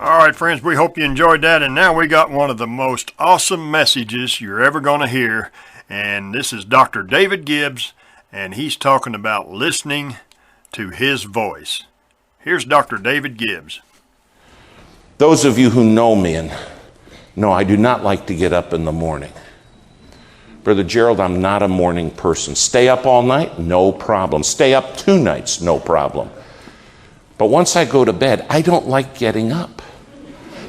All right, friends, we hope you enjoyed that. And now we got one of the most awesome messages you're ever going to hear. And this is Dr. David Gibbs, and he's talking about listening to his voice. Here's Dr. David Gibbs. Those of you who know me and know I do not like to get up in the morning. Brother Gerald, I'm not a morning person. Stay up all night? No problem. Stay up 2 nights? No problem. But once I go to bed, I don't like getting up.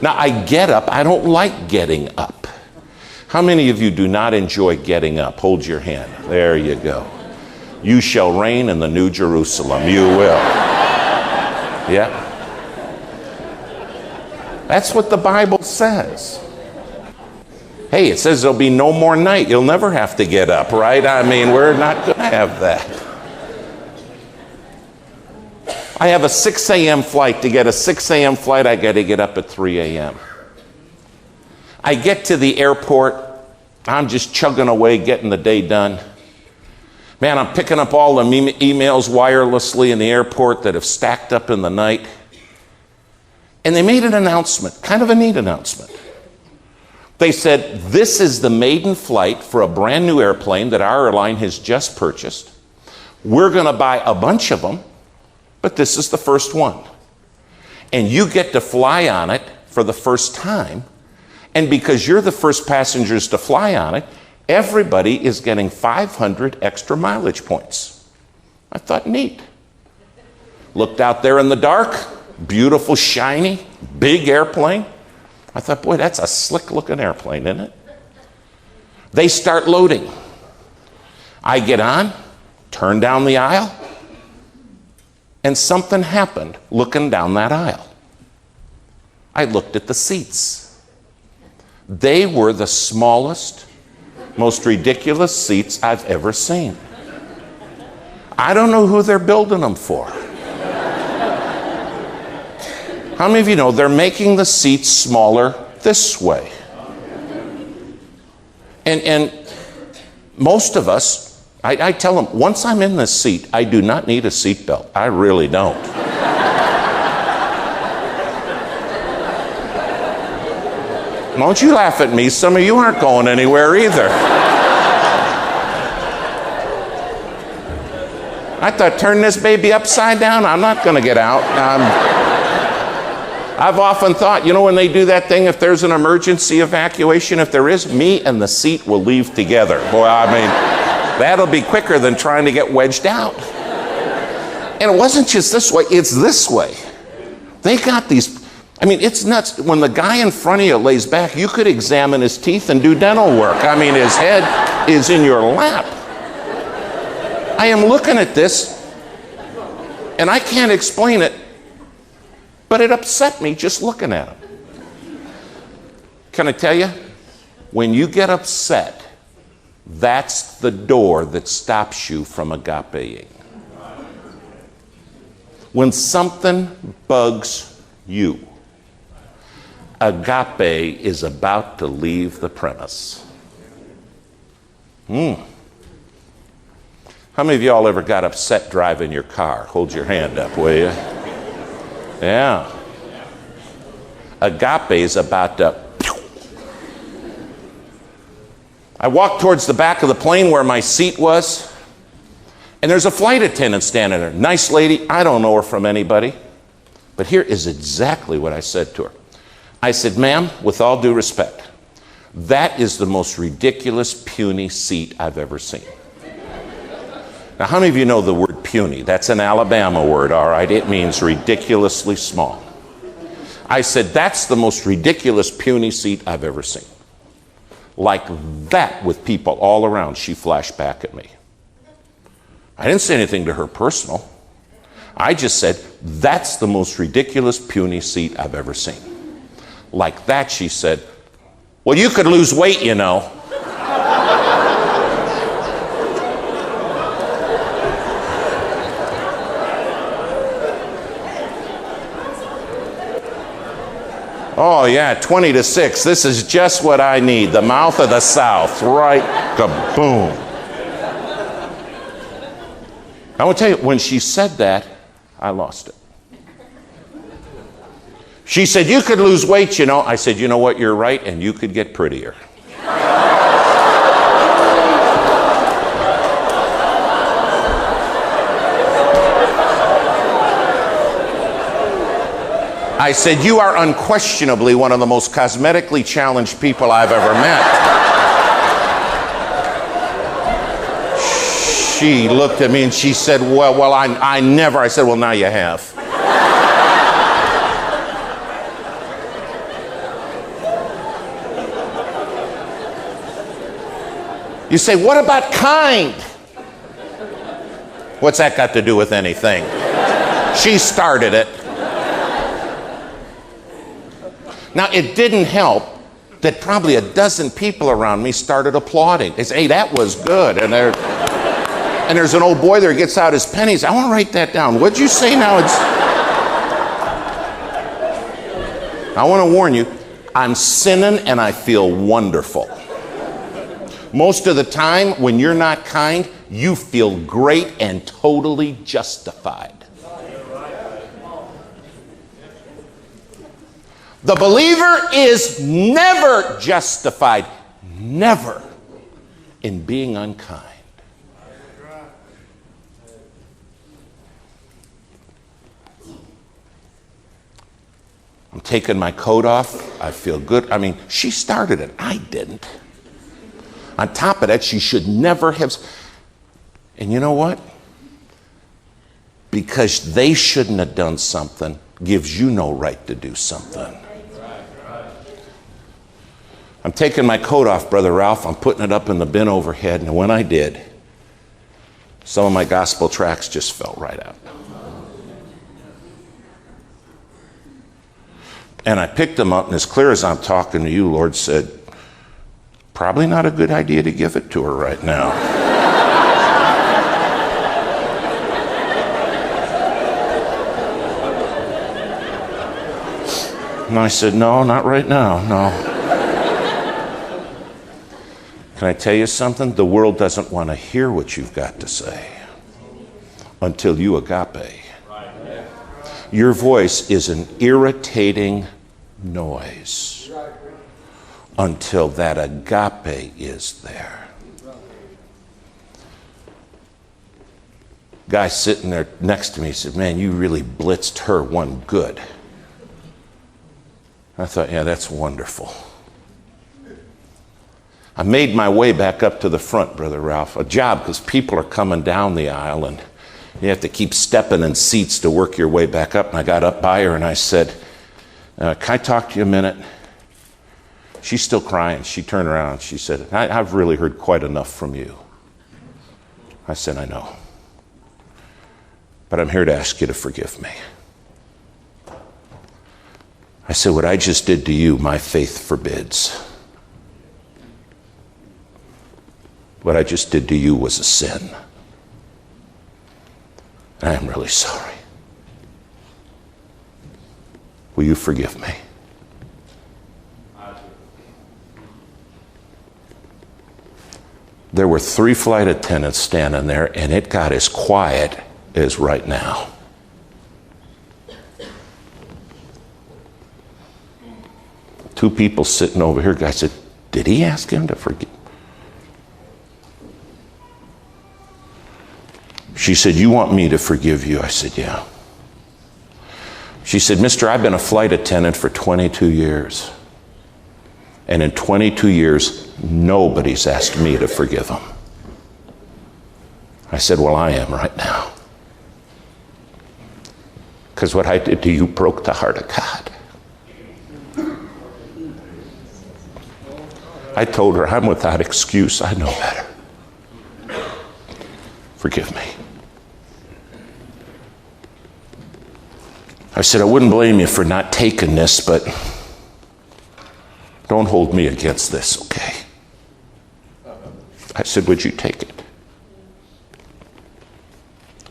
Now, I get up. I don't like getting up. How many of you do not enjoy getting up? Hold your hand. There you go. You shall reign in the New Jerusalem. You will. Yeah. That's what the Bible says. Hey, it says there'll be no more night. You'll never have to get up, right? I mean, we're not going to have that. I have a 6 a.m. flight. To get a 6 a.m. flight, I got to get up at 3 a.m. I get to the airport. I'm just chugging away, getting the day done. Man, I'm picking up all the emails wirelessly in the airport that have stacked up in the night. And they made an announcement, kind of a neat announcement. They said, this is the maiden flight for a brand new airplane that our airline has just purchased. We're going to buy a bunch of them, but this is the first one. And you get to fly on it for the first time. And because you're the first passengers to fly on it, everybody is getting 500 extra mileage points. I thought, neat. Looked out there in the dark, beautiful, shiny, big airplane. I thought, boy, that's a slick-looking airplane, isn't it? They start loading. I get on, turn down the aisle, and something happened looking down that aisle. I looked at the seats. They were the smallest, most ridiculous seats I've ever seen. I don't know who they're building them for. How many of you know they're making the seats smaller this way? And most of us, I tell them, once I'm in this seat, I do not need a seatbelt. I really don't. Don't you laugh at me. Some of you aren't going anywhere either. I thought, turn this baby upside down. I'm not going to get out. I've often thought, you know, when they do that thing, if there's an emergency evacuation, if there is, me and the seat will leave together. Boy, I mean, that'll be quicker than trying to get wedged out. And it wasn't just this way, it's this way. They got these, I mean, it's nuts. When the guy in front of you lays back, you could examine his teeth and do dental work. I mean, his head is in your lap. I am looking at this, and I can't explain it, but it upset me just looking at him. Can I tell you? When you get upset, that's the door that stops you from agapeing. When something bugs you, agape is about to leave the premise. How many of y'all ever got upset driving your car? Hold your hand up, will you? Yeah. Agape is about to... I walked towards the back of the plane where my seat was, and there's a flight attendant standing there. Nice lady. I don't know her from anybody. But here is exactly what I said to her. I said, ma'am, with all due respect, that is the most ridiculous, puny seat I've ever seen. Now, how many of you know the word puny? That's an Alabama word, all right? It means ridiculously small. I said, that's the most ridiculous, puny seat I've ever seen. Like that, with people all around, she flashed back at me. I didn't say anything to her personal. I just said, that's the most ridiculous, puny seat I've ever seen. Like that, she said, well, you could lose weight, you know. Oh, yeah, 20 to 6. This is just what I need. The mouth of the South, right? Kaboom. I want to tell you, when she said that, I lost it. She said, you could lose weight, you know. I said, you know what, you're right, and you could get prettier. I said, you are unquestionably one of the most cosmetically challenged people I've ever met. She looked at me and she said, well, I never. I said, well, now you have. You say, what about kind? What's that got to do with anything? She started it. Now, it didn't help that probably a dozen people around me started applauding. They say, hey, that was good. And there's an old boy there who gets out his pennies. I want to write that down. What'd you say now? I want to warn you, I'm sinning and I feel wonderful. Most of the time, when you're not kind, you feel great and totally justified. The believer is never justified, never, in being unkind. I'm taking my coat off. I feel good. I mean, she started it. I didn't. On top of that, she should never have. And you know what? Because they shouldn't have done something gives you no right to do something. I'm taking my coat off, Brother Ralph. I'm putting it up in the bin overhead. And when I did, some of my gospel tracts just fell right out. And I picked them up, and as clear as I'm talking to you, Lord said, probably not a good idea to give it to her right now. And I said, no, not right now, no. Can I tell you something? The world doesn't want to hear what you've got to say until you agape. Your voice is an irritating noise until that agape is there. Guy sitting there next to me said, man, you really blitzed her one good. I thought, yeah, that's wonderful. I made my way back up to the front, Brother Ralph. A job, because people are coming down the aisle and you have to keep stepping in seats to work your way back up. And I got up by her and I said, can I talk to you a minute? She's still crying. She turned around. She said, I've really heard quite enough from you. I said, I know. But I'm here to ask you to forgive me. I said, what I just did to you, my faith forbids. What I just did to you was a sin. I am really sorry. Will you forgive me? There were 3 flight attendants standing there, and it got as quiet as right now. Two people sitting over here. Guy said, did he ask him to forgive? She said, you want me to forgive you? I said, yeah. She said, mister, I've been a flight attendant for 22 years. And in 22 years, nobody's asked me to forgive them. I said, well, I am right now. Because what I did to you broke the heart of God. I told her, I'm without excuse. I know better. Forgive me. I said, I wouldn't blame you for not taking this, but don't hold me against this, okay? I said, would you take it?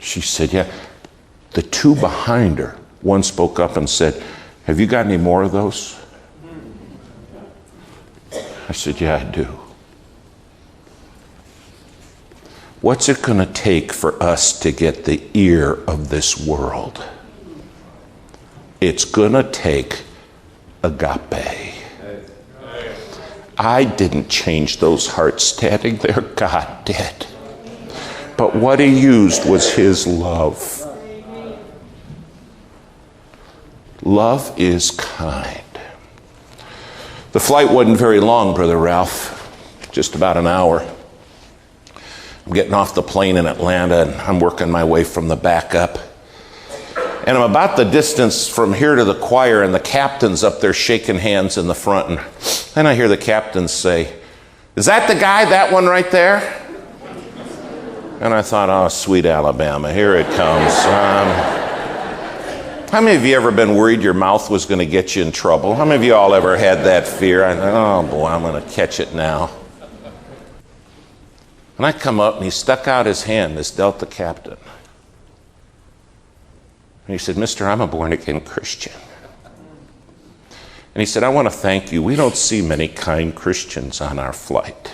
She said, yeah. The 2 behind her, one spoke up and said, have you got any more of those? I said, yeah, I do. What's it going to take for us to get the ear of this world? It's going to take agape. I didn't change those hearts standing there. God did. But what he used was his love. Love is kind. The flight wasn't very long, Brother Ralph. Just about an hour. I'm getting off the plane in Atlanta, and I'm working my way from the back up. And I'm about the distance from here to the choir, and the captain's up there shaking hands in the front. And then I hear the captain say, "Is that the guy, that one right there?" And I thought, oh, sweet Alabama, here it comes. How many of you ever been worried your mouth was going to get you in trouble? How many of you all ever had that fear? I thought, oh boy, I'm going to catch it now. And I come up, and he stuck out his hand, this Delta captain. And he said, "Mister, I'm a born-again Christian." And he said, "I want to thank you. We don't see many kind Christians on our flight.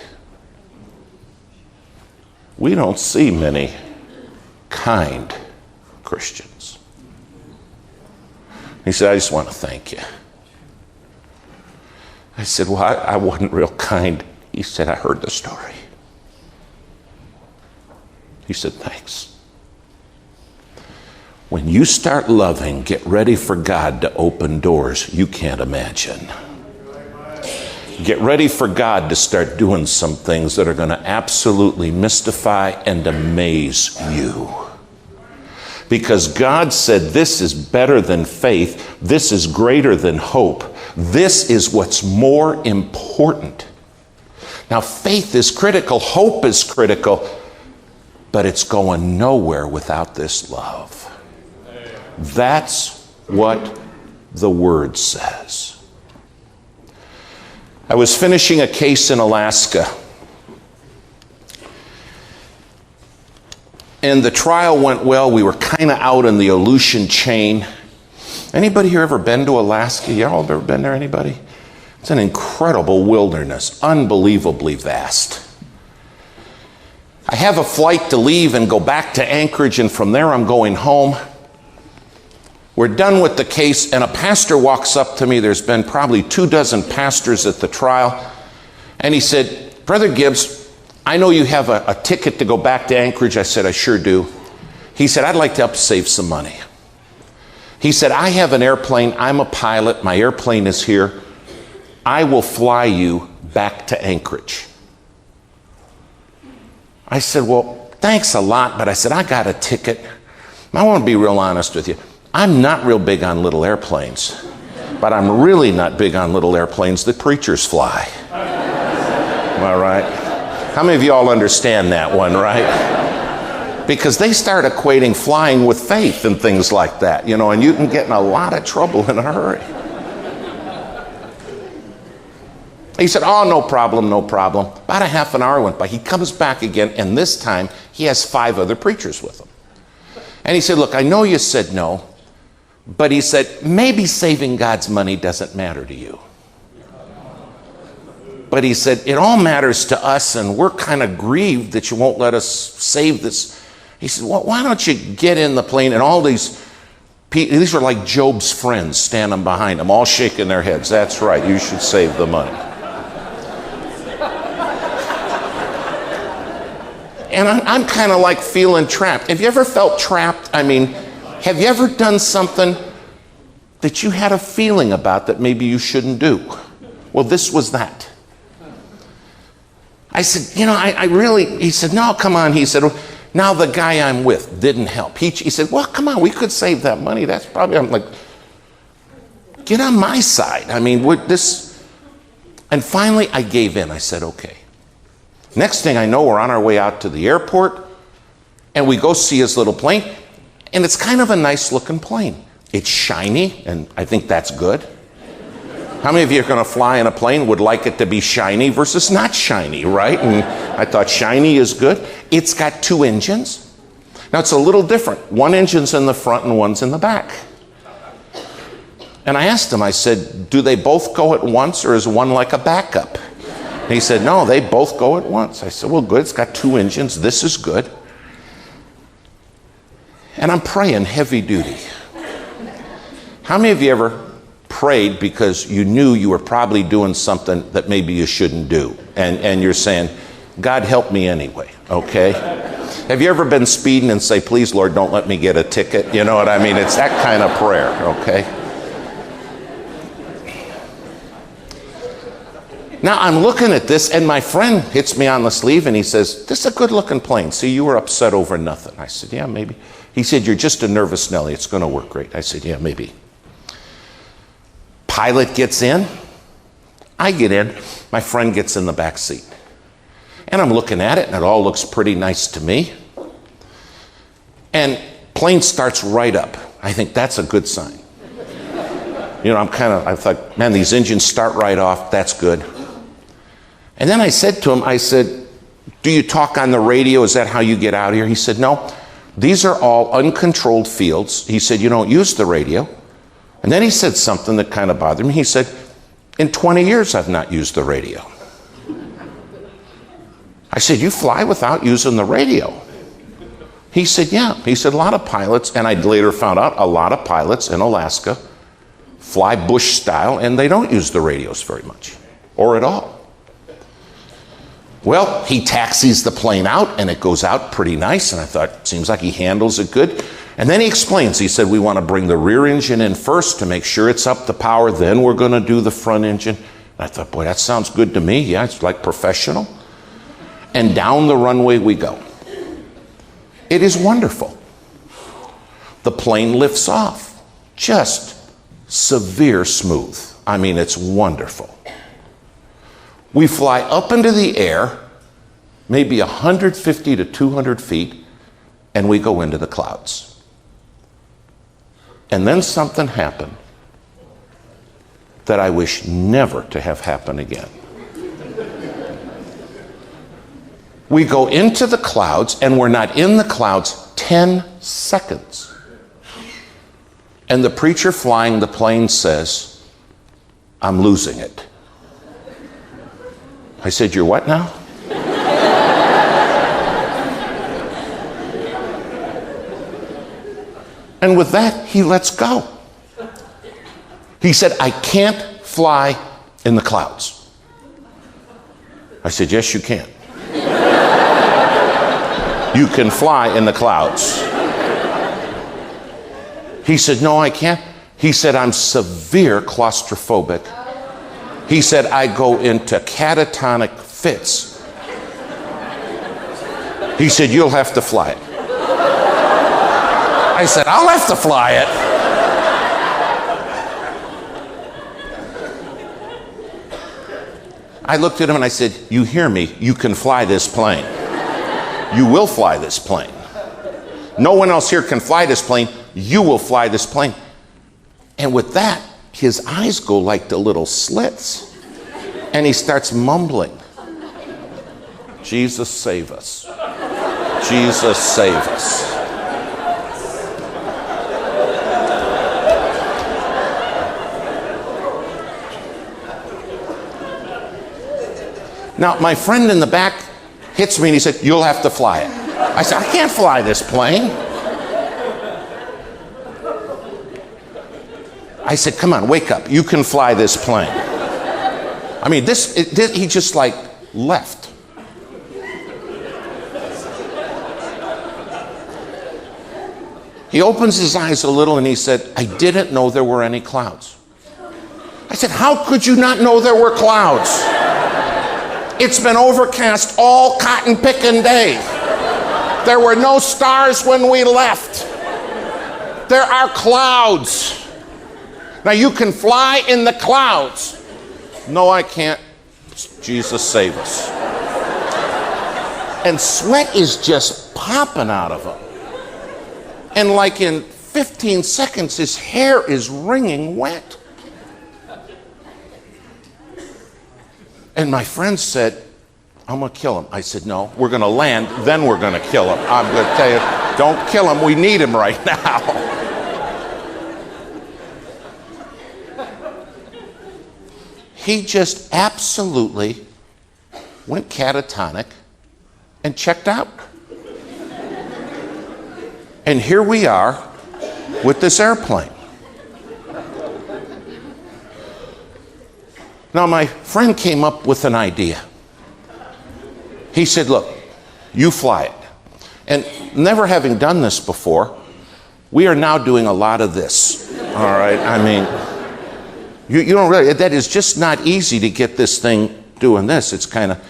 We don't see many kind Christians." He said, "I just want to thank you." I said, "Well, I wasn't real kind." He said, "I heard the story." He said, "Thanks." When you start loving, get ready for God to open doors you can't imagine. Get ready for God to start doing some things that are going to absolutely mystify and amaze you. Because God said this is better than faith. This is greater than hope. This is what's more important. Now, faith is critical. Hope is critical. But it's going nowhere without this love. That's what the Word says. I was finishing a case in Alaska. And the trial went well. We were kind of out in the Aleutian chain. Anybody here ever been to Alaska? Y'all ever been there, anybody? It's an incredible wilderness, unbelievably vast. I have a flight to leave and go back to Anchorage, and from there I'm going home. We're done with the case, and a pastor walks up to me. There's been probably 24 pastors at the trial. And he said, "Brother Gibbs, I know you have a ticket to go back to Anchorage." I said, "I sure do." He said, "I'd like to help save some money." He said, "I have an airplane. I'm a pilot. My airplane is here. I will fly you back to Anchorage." I said, "Well, thanks a lot," but I said, "I got a ticket." I want to be real honest with you. I'm not real big on little airplanes, but I'm really not big on little airplanes that preachers fly. All right? How many of you all understand that one, right? Because they start equating flying with faith and things like that, you know, and you can get in a lot of trouble in a hurry. He said, "Oh, no problem, no problem." About a half an hour went by. He comes back again, and this time he has 5 other preachers with him. And he said, "Look, I know you said no, but," he said, "maybe saving God's money doesn't matter to you. But," he said, "it all matters to us, and we're kind of grieved that you won't let us save this." He said, "Well, why don't you get in the plane?" And all these were like Job's friends standing behind him, all shaking their heads. "That's right, you should save the money." And I'm kind of like feeling trapped. Have you ever felt trapped? I mean, have you ever done something that you had a feeling about that maybe you shouldn't do? Well, this was that. I said, "You know, I really," he said, "No, come on." He said, "Now the guy I'm with didn't help." He said, "Well, come on, we could save that money. That's probably," I'm like, "Get on my side. I mean, this." And finally I gave in. I said, "Okay." Next thing I know, we're on our way out to the airport, and we go see his little plane, and it's kind of a nice looking plane. It's shiny, and I think that's good. How many of you are going to fly in a plane would like it to be shiny versus not shiny, right? And I thought shiny is good. It's got 2 engines. Now it's a little different. One engine's in the front and one's in the back. And I asked him, I said, "Do they both go at once, or is one like a backup?" And he said, "No, they both go at once." I said, "Well, good. It's got 2 engines. This is good." And I'm praying heavy duty. How many of you ever prayed because you knew you were probably doing something that maybe you shouldn't do. And you're saying, God help me anyway, okay? Have you ever been speeding and say, please, Lord, don't let me get a ticket? You know what I mean? It's that kind of prayer, okay? Now I'm looking at this, and my friend hits me on the sleeve, and he says, this is a good-looking plane. See, you were upset over nothing. I said, yeah, maybe. He said, you're just a nervous Nelly. It's going to work great. I said, yeah, maybe. Pilot gets in. I get in. My friend gets in the back seat. And I'm looking at it, and it all looks pretty nice to me. And plane starts right up. I think that's a good sign. You know, I thought, man, these engines start right off. That's good. And then I said to him, I said, do you talk on the radio? Is that how you get out of here? He said, no, these are all uncontrolled fields. He said, you don't use the radio. And then he said something that kind of bothered me. He said, in 20 years, I've not used the radio. I said, you fly without using the radio? He said, yeah. He said, a lot of pilots, and I later found out a lot of pilots in Alaska fly bush style, and they don't use the radios very much, or at all. Well, he taxis the plane out, and it goes out pretty nice, and I thought, seems like he handles it good. And then he explains, he said, we want to bring the rear engine in first to make sure it's up to power, then we're going to do the front engine. And I thought, boy, that sounds good to me. Yeah, it's like professional. And down the runway we go. It is wonderful. The plane lifts off. Just severe smooth. I mean, it's wonderful. We fly up into the air, maybe 150 to 200 feet, and we go into the clouds. And then something happened that I wish never to have happen again. We go into the clouds, and we're not in the clouds 10 seconds. And the preacher flying the plane says, I'm losing it. I said, you're what now? And with that, he lets go. He said, I can't fly in the clouds. I said, yes, you can. You can fly in the clouds. He said, no, I can't. He said, I'm severe claustrophobic. He said, I go into catatonic fits. He said, you'll have to fly it. I said, I'll have to fly it. I looked at him and I said, you hear me, you can fly this plane. You will fly this plane. No one else here can fly this plane. You will fly this plane. And with that, his eyes go like the little slits. And he starts mumbling, Jesus save us. Jesus save us. Now, my friend in the back hits me and he said, you'll have to fly it. I said, I can't fly this plane. I said, come on, wake up. You can fly this plane. I mean, he just like left. He opens his eyes a little and he said, I didn't know there were any clouds. I said, how could you not know there were clouds? It's been overcast all cotton picking day. There were no stars when we left. There are clouds. Now you can fly in the clouds. No, I can't. Jesus save us. And sweat is just popping out of him. And like in 15 seconds, his hair is wringing wet. And my friend said, I'm going to kill him. I said, no, we're going to land, then we're going to kill him. I'm going to tell you, don't kill him. We need him right now. He just absolutely went catatonic and checked out. And here we are with this airplane. Now, my friend came up with an idea. He said, look, you fly it. And never having done this before, we are now doing a lot of this. All right? I mean, you don't really, that is just not easy to get this thing doing this. It's kind of,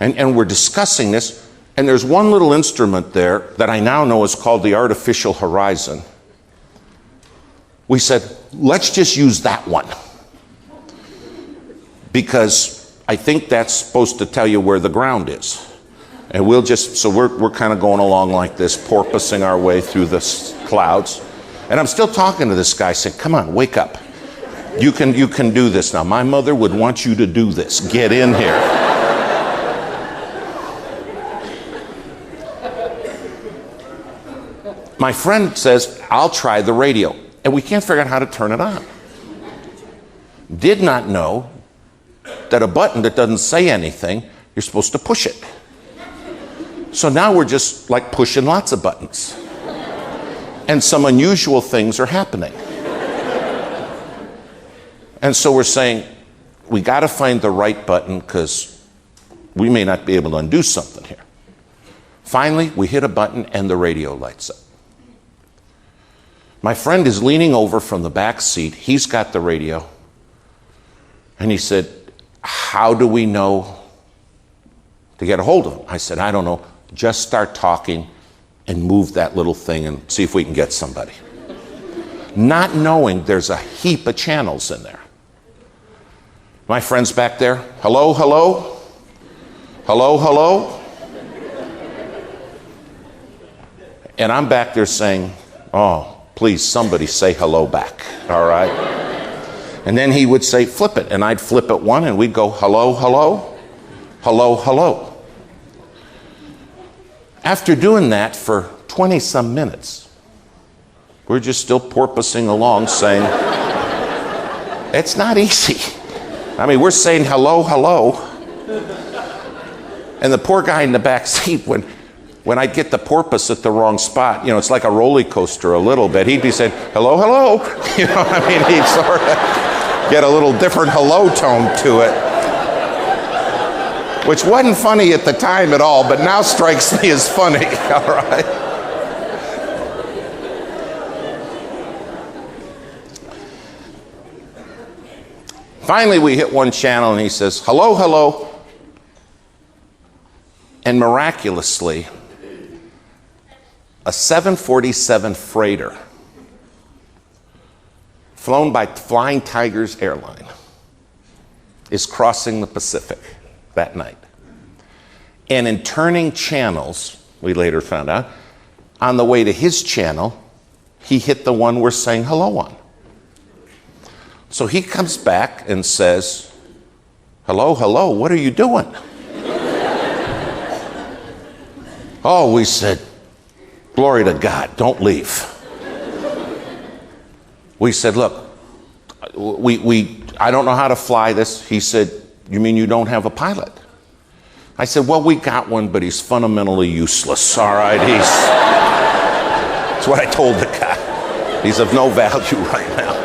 and we're discussing this. And there's one little instrument there that I now know is called the artificial horizon. We said, let's just use that one. Because I think that's supposed to tell you where the ground is. And we'll just, so we're kind of going along like this, porpoising our way through the clouds. And I'm still talking to this guy saying, come on, wake up. You can do this now. My mother would want you to do this. Get in here. My friend says, I'll try the radio. And we can't figure out how to turn it on. Did not know that a button that doesn't say anything, you're supposed to push it. So now we're just like pushing lots of buttons. And some unusual things are happening. And so we're saying, we got to find the right button because we may not be able to undo something here. Finally, we hit a button and the radio lights up. My friend is leaning over from the back seat. He's got the radio. And he said, how do we know to get a hold of him? I said, I don't know. Just start talking and move that little thing and see if we can get somebody. Not knowing there's a heap of channels in there. My friend's back there. Hello, hello? Hello, hello? And I'm back there saying, oh, please, somebody say hello back, all right? And then he would say, flip it. And I'd flip it one, and we'd go, hello, hello? Hello, hello? After doing that for 20-some minutes, we're just still porpoising along saying, it's not easy. I mean, we're saying hello, hello. And the poor guy in the back seat, when I'd get the porpoise at the wrong spot, you know, it's like a roller coaster a little bit. He'd be saying, hello, hello. You know, I mean, he'd sort of get a little different hello tone to it. Which wasn't funny at the time at all, but now strikes me as funny, all right? Finally, we hit one channel and he says, hello, hello. And miraculously, a 747 freighter flown by Flying Tigers Airline is crossing the Pacific that night. And in turning channels, we later found out, on the way to his channel, he hit the one we're saying hello on. So he comes back and says, hello, hello, what are you doing? Oh, we said, glory to God, don't leave. We said, look, I don't know how to fly this. He said, you mean you don't have a pilot? I said, well, we got one, but he's fundamentally useless, all right? That's what I told the guy. He's of no value right now.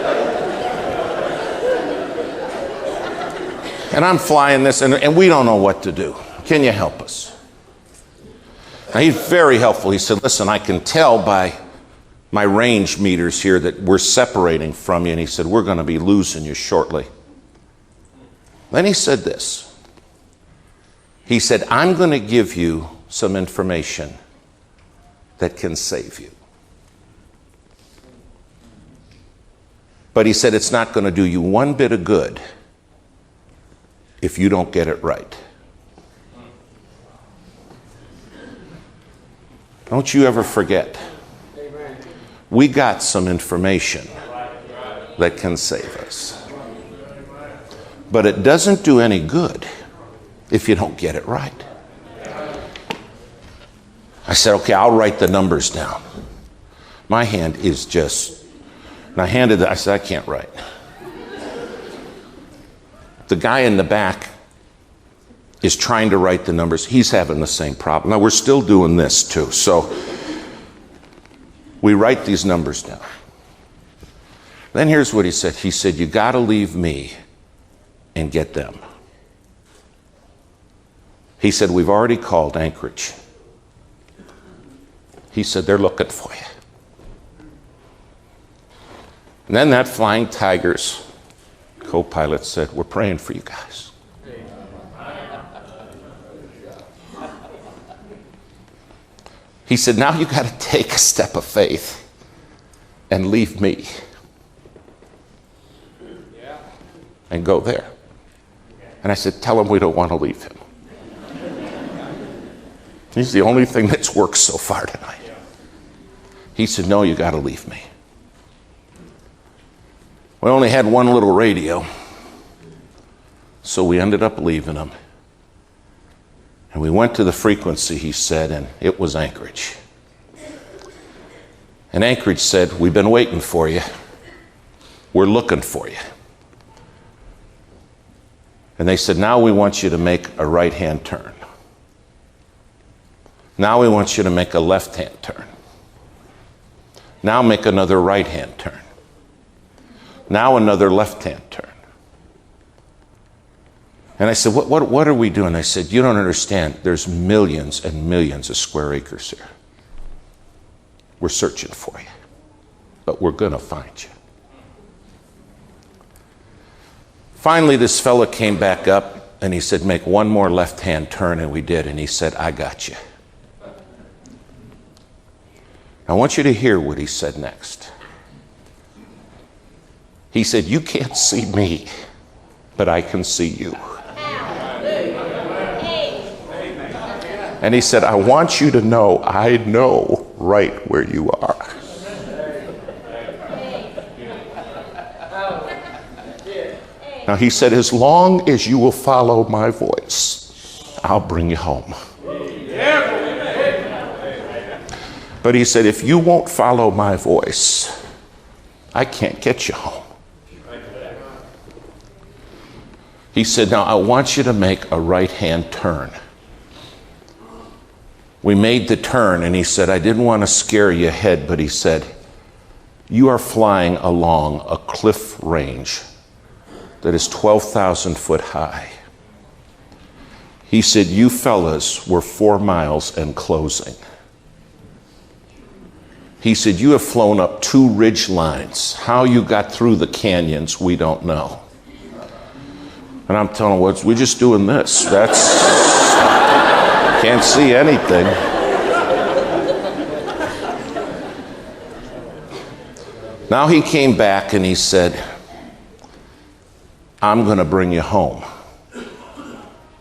And I'm flying this, and we don't know what to do. Can you help us? Now, he's very helpful. He said, listen, I can tell by my range meters here that we're separating from you. And he said, we're going to be losing you shortly. Then he said this. He said, I'm going to give you some information that can save you. But he said, it's not going to do you one bit of good if you don't get it right. Don't you ever forget. We got some information that can save us. But it doesn't do any good if you don't get it right. I said, okay, I'll write the numbers down. My hand is just, and I said, I can't write. The guy in the back is trying to write the numbers. He's having the same problem. Now, we're still doing this too. So we write these numbers down. Then here's what he said. He said, you got to leave me and get them. He said, we've already called Anchorage. He said, they're looking for you. And then that Flying Tigers co-pilot said, we're praying for you guys. He said, now you got to take a step of faith and leave me and go there. And I said, tell him we don't want to leave him. He's the only thing that's worked so far tonight. He said, no, you got to leave me. We only had one little radio, so we ended up leaving him. And we went to the frequency, he said, and it was Anchorage. And Anchorage said, we've been waiting for you. We're looking for you. And they said, now we want you to make a right-hand turn. Now we want you to make a left-hand turn. Now make another right-hand turn. Now another left-hand turn. And I said, what are we doing? I said, you don't understand. There's millions and millions of square acres here. We're searching for you, but we're going to find you. Finally, this fella came back up and he said, make one more left-hand turn, and we did. And he said, I got you. I want you to hear what he said next. He said, you can't see me, but I can see you. And he said, I want you to know I know right where you are. Now he said, as long as you will follow my voice, I'll bring you home. But he said, if you won't follow my voice, I can't get you home. He said, now I want you to make a right-hand turn. We made the turn, and he said, I didn't want to scare you ahead, but he said, you are flying along a cliff range that is 12,000 foot high. He said, you fellas were 4 miles and closing. He said, you have flown up 2 ridge lines. How you got through the canyons, we don't know. And I'm telling you, we're just doing this. Can't see anything. Now he came back and he said, I'm going to bring you home.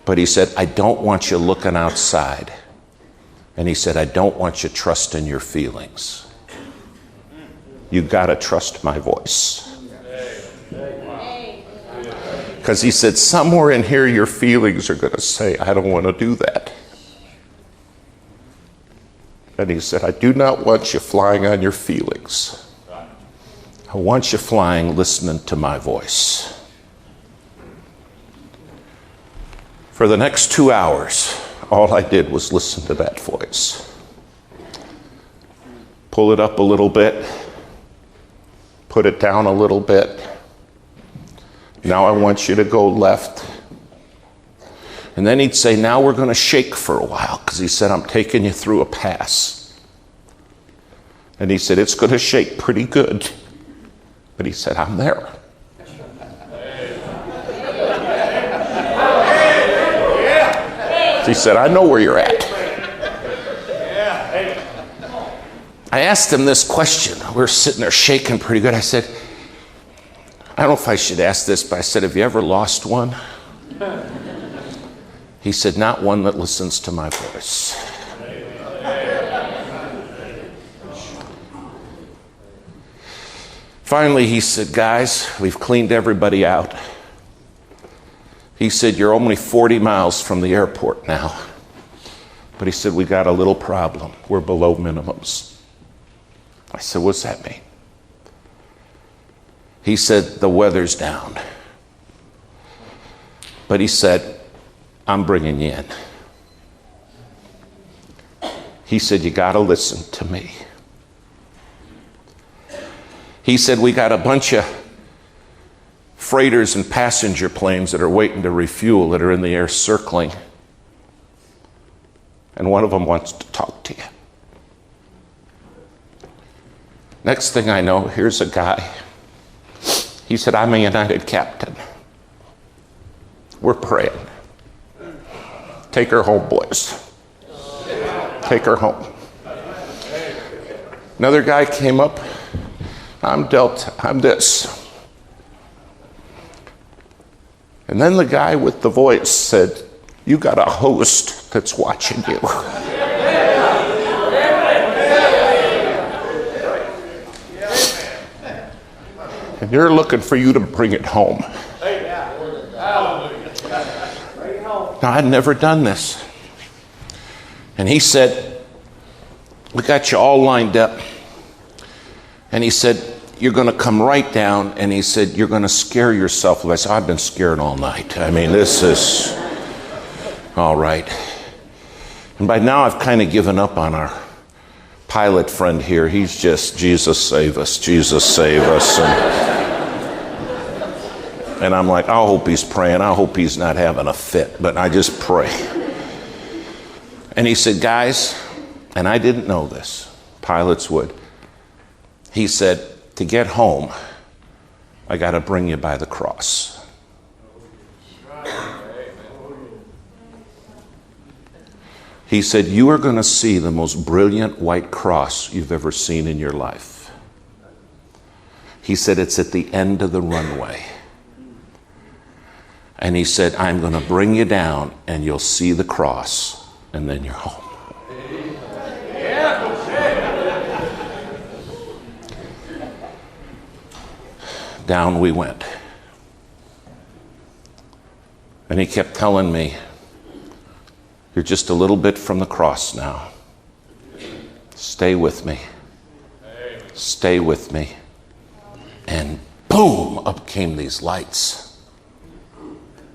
But he said, I don't want you looking outside. And he said, I don't want you trusting your feelings. You got to trust my voice. Because he said, somewhere in here your feelings are going to say, I don't want to do that. And he said, I do not want you flying on your feelings. I want you flying listening to my voice. For the next 2 hours, all I did was listen to that voice. Pull it up a little bit. Put it down a little bit. Now I want you to go left. And then he'd say, now we're going to shake for a while, because he said, I'm taking you through a pass. And he said, it's going to shake pretty good. But he said, I'm there. He said, I know where you're at. I asked him this question. We were sitting there shaking pretty good. I said, I don't know if I should ask this, but I said, have you ever lost one? He said, not one that listens to my voice. Finally, he said, guys, we've cleaned everybody out. He said, you're only 40 miles from the airport now. But he said, we got a little problem. We're below minimums. I said, what's that mean? He said, the weather's down. But he said, I'm bringing you in. He said, you got to listen to me. He said, we got a bunch of freighters and passenger planes that are waiting to refuel that are in the air circling. And one of them wants to talk to you. Next thing I know, here's a guy. He said, I'm a United captain. We're praying. Take her home, boys. Take her home. Another guy came up. I'm this. And then the guy with the voice said, you got a host that's watching you. And they're looking for you to bring it home. Now, I'd never done this. And he said, we got you all lined up. And he said, you're going to come right down. And he said, you're going to scare yourself. I said, I've been scared all night. I mean, this is all right. And by now, I've kind of given up on our pilot friend here. He's just, Jesus save us, Jesus save us. And I'm like, I hope he's praying. I hope he's not having a fit. But I just pray. And he said, guys, and I didn't know this. Pilots would. He said, to get home, I got to bring you by the cross. He said, you are going to see the most brilliant white cross you've ever seen in your life. He said, it's at the end of the runway. And he said, I'm going to bring you down and you'll see the cross and then you're home. Down we went. And he kept telling me, you're just a little bit from the cross now. Stay with me. Stay with me. And boom, up came these lights.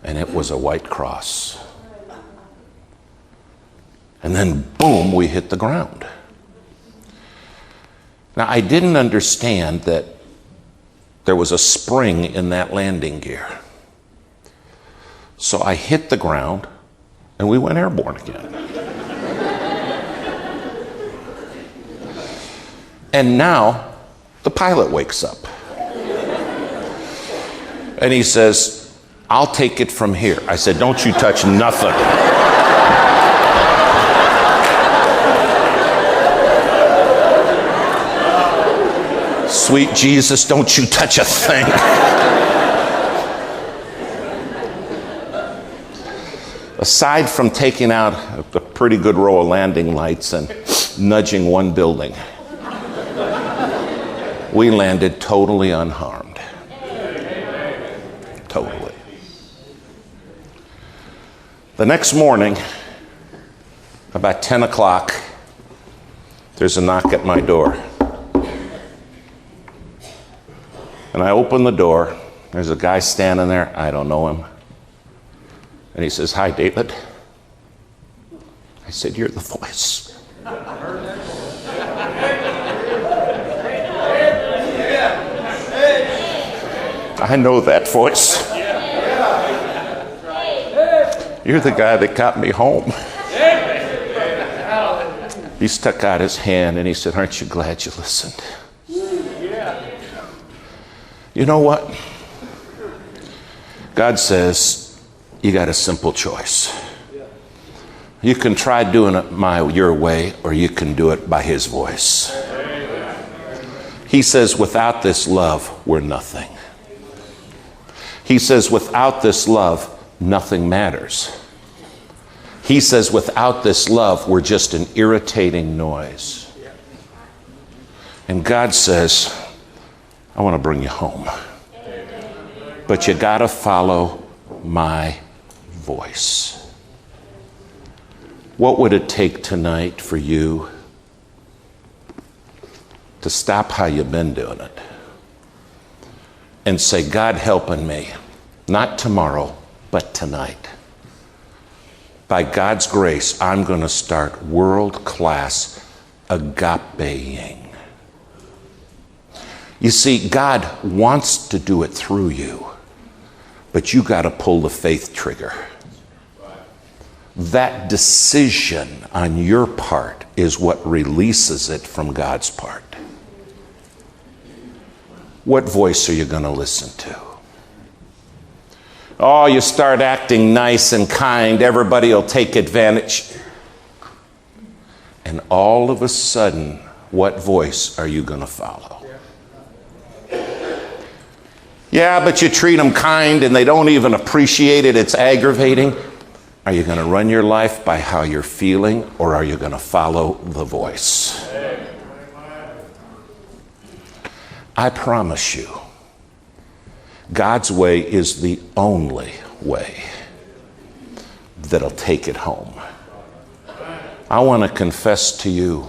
And it was a white cross. And then boom, we hit the ground. Now, I didn't understand that there was a spring in that landing gear. So I hit the ground and we went airborne again. And now the pilot wakes up. And he says, I'll take it from here. I said, don't you touch nothing. Sweet Jesus, don't you touch a thing. Aside from taking out a pretty good row of landing lights and nudging one building, we landed totally unharmed. Totally. The next morning, about 10 o'clock, there's a knock at my door. And I open the door. There's a guy standing there. I don't know him. And he says, hi, David. I said, you're the voice. I know that voice. You're the guy that got me home. He stuck out his hand and he said, aren't you glad you listened? You know what? God says, you got a simple choice. You can try doing it your way, or you can do it by his voice. He says, without this love, we're nothing. He says, without this love, nothing matters. He says, without this love, we're just an irritating noise. And God says, I want to bring you home. But you got to follow my voice. What would it take tonight for you to stop how you've been doing it and say, God helping me, not tomorrow, but tonight. By God's grace, I'm going to start world-class agapeing. You see, God wants to do it through you, But you got to pull the faith trigger. That decision on your part is what releases it from God's part. What voice are you going to listen to? Oh, you start acting nice and kind, everybody will take advantage. And all of a sudden, what voice are you going to follow? Yeah, but you treat them kind and they don't even appreciate it. It's aggravating. Are you going to run your life by how you're feeling, or are you going to follow the voice? I promise you, God's way is the only way that'll take it home. I want to confess to you,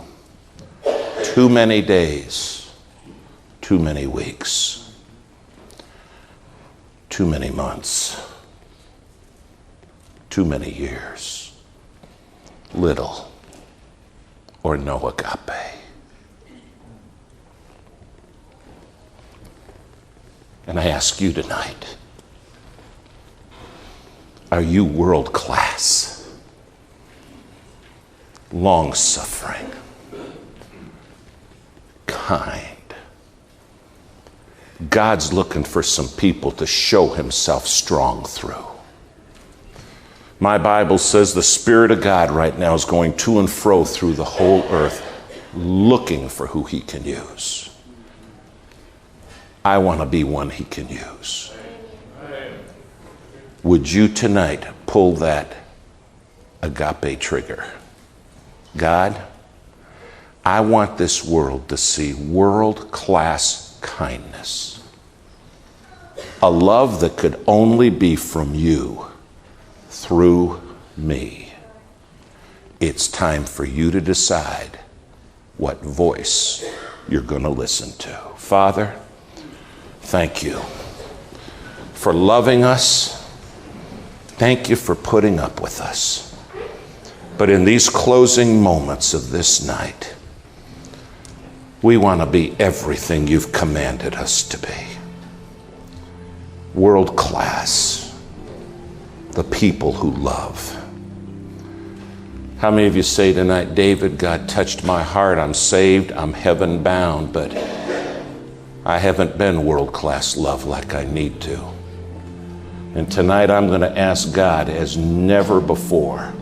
too many days, too many weeks, too many months, too many years, little or no agape. And I ask you tonight, are you world class, long-suffering, kind? God's looking for some people to show himself strong through. My Bible says the Spirit of God right now is going to and fro through the whole earth, looking for who he can use. I want to be one he can use. Would you tonight pull that agape trigger? God, I want this world to see world-class kindness. A love that could only be from you through me. It's time for you to decide what voice you're going to listen to. Father, thank you for loving us. Thank you for putting up with us. But in these closing moments of this night, we want to be everything you've commanded us to be. World class. The people who love. How many of you say tonight, David, God touched my heart. I'm saved. I'm heaven bound, but I haven't been world-class love like I need to. And tonight I'm going to ask God as never before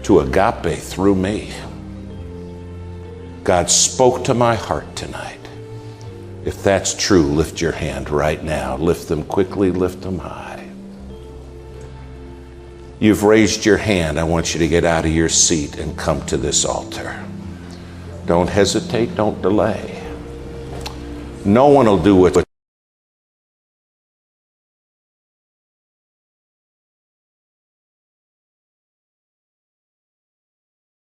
to agape through me. God spoke to my heart tonight. If that's true, lift your hand right now. Lift them quickly, lift them high. You've raised your hand. I want you to get out of your seat and come to this altar. Don't hesitate, don't delay. No one will do it.